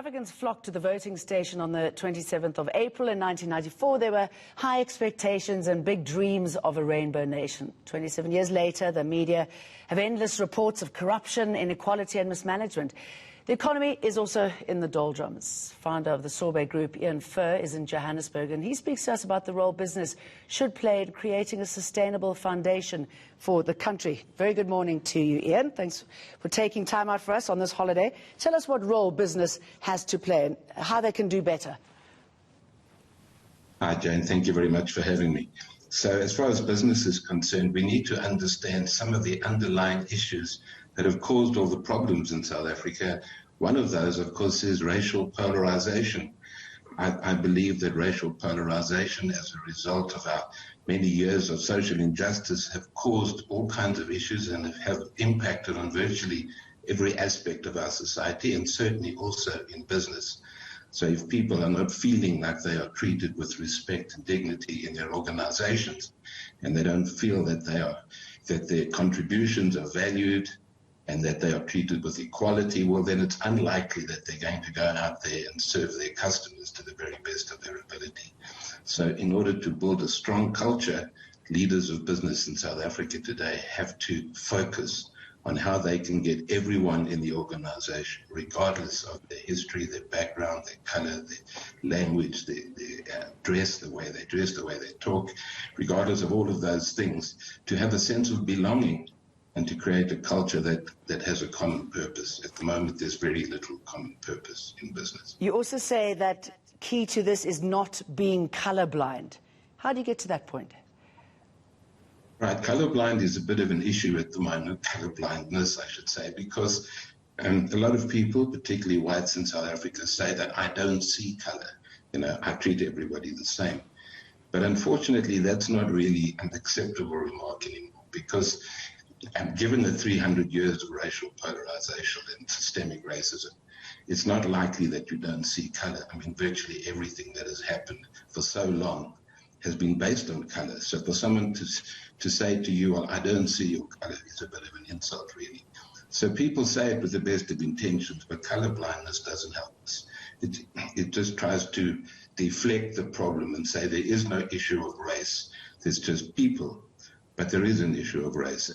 Africans flocked to the voting station on the 27th of April in 1994. There were high expectations and big dreams of a rainbow nation. 27 years later, the media have endless reports of corruption, inequality and mismanagement. The economy is also in the doldrums. Founder of the Sorbet Group, Fuhr, is in Johannesburg, and he speaks to us about the role business should play in creating a sustainable foundation for the country. Very good morning to you, Ian. Thanks for taking time out for us on this holiday. Tell us what role business has to play and how they can do better. Hi, Jane. Thank you very much for having me. So as far as business is concerned, we need to understand some of the underlying issues that have caused all the problems in South Africa. One of those, of course, is racial polarization. I believe that racial polarization, as a result of our many years of social injustice, have caused all kinds of issues and have impacted on virtually every aspect of our society, and certainly also in business. So if people are not feeling like they are treated with respect and dignity in their organizations, and they don't feel that their contributions are valued and that they are treated with equality, well, then it's unlikely that they're going to go out there and serve their customers to the very best of their ability. So in order to build a strong culture, leaders of business in South Africa today have to focus on how they can get everyone in the organization, regardless of their history, their background, their color, their language, their dress, the way they dress, the way they talk, regardless of all of those things, to have a sense of belonging and to create a culture that has a common purpose. At the moment, there's very little common purpose in business. You also say that key to this is not being colorblind. How do you get to that point? Right, colorblind is a bit of an issue at the moment, colorblindness, I should say, because a lot of people, particularly whites in South Africa, say that I don't see color. I treat everybody the same. But unfortunately, that's not really an acceptable remark anymore, because given the 300 years of racial polarization and systemic racism, it's not likely that you don't see color. I mean, virtually everything that has happened for so long has been based on color. So for someone to say to you, well, I don't see your color, is a bit of an insult, really. So people say it with the best of intentions, but color blindness doesn't help us. It just tries to deflect the problem and say there is no issue of race, there's just people. But there is an issue of race,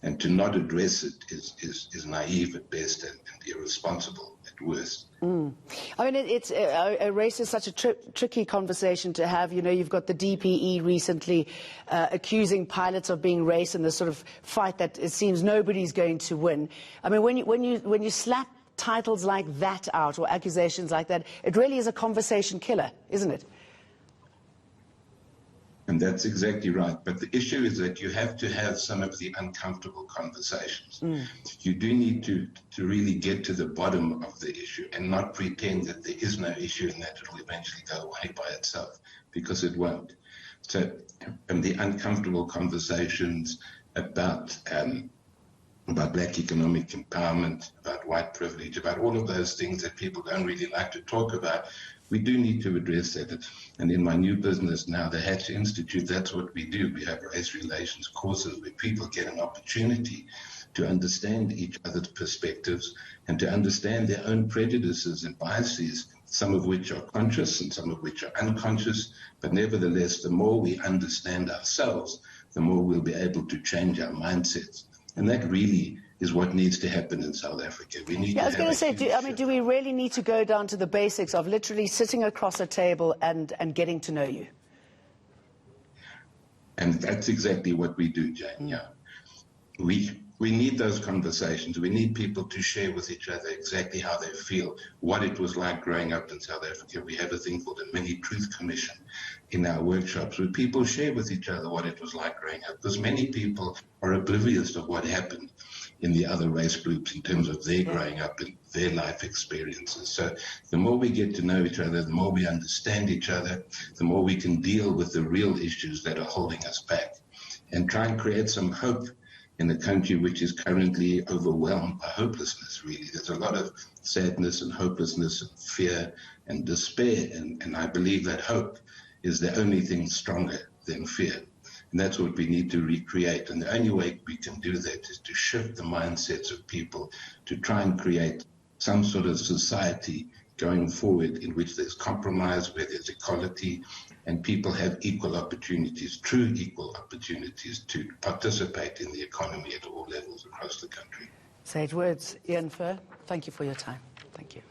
and to not address it is naive at best and irresponsible at worst. I mean, race is such a tricky conversation to have. You've got the DPE recently accusing pilots of being race in this sort of fight that it seems nobody's going to win. I mean, when you slap titles like that out or accusations like that, it really is a conversation killer, isn't it? And that's exactly right. But the issue is that you have to have some of the uncomfortable conversations. You do need to really get to the bottom of the issue and not pretend that there is no issue and that it will eventually go away by itself, because it won't. So the uncomfortable conversations about black economic empowerment, about white privilege, about all of those things that people don't really like to talk about, we do need to address that. And in my new business now, the Hatch Institute, that's what we do. We have race relations courses where people get an opportunity to understand each other's perspectives and to understand their own prejudices and biases, some of which are conscious and some of which are unconscious. But nevertheless, the more we understand ourselves, the more we'll be able to change our mindsets. And that really is what needs to happen in South Africa. We need I was going to say, do we really need to go down to the basics of literally sitting across a table and getting to know you? And that's exactly what we do, Jane. Yeah. We need those conversations. We need people to share with each other exactly how they feel, what it was like growing up in South Africa. We have a thing called a mini truth commission in our workshops where people share with each other what it was like growing up, because many people are oblivious of what happened in the other race groups in terms of their growing up and their life experiences. So the more we get to know each other, the more we understand each other, the more we can deal with the real issues that are holding us back and try and create some hope in a country which is currently overwhelmed by hopelessness, really. There's a lot of sadness and hopelessness and fear and despair, and I believe that hope is the only thing stronger than fear. And that's what we need to recreate. And the only way we can do that is to shift the mindsets of people to try and create some sort of society going forward in which there's compromise, where there's equality, and people have equal opportunities, true equal opportunities to participate in the economy at all levels across the country. Sage words. Ian Fuhr, thank you for your time. Thank you.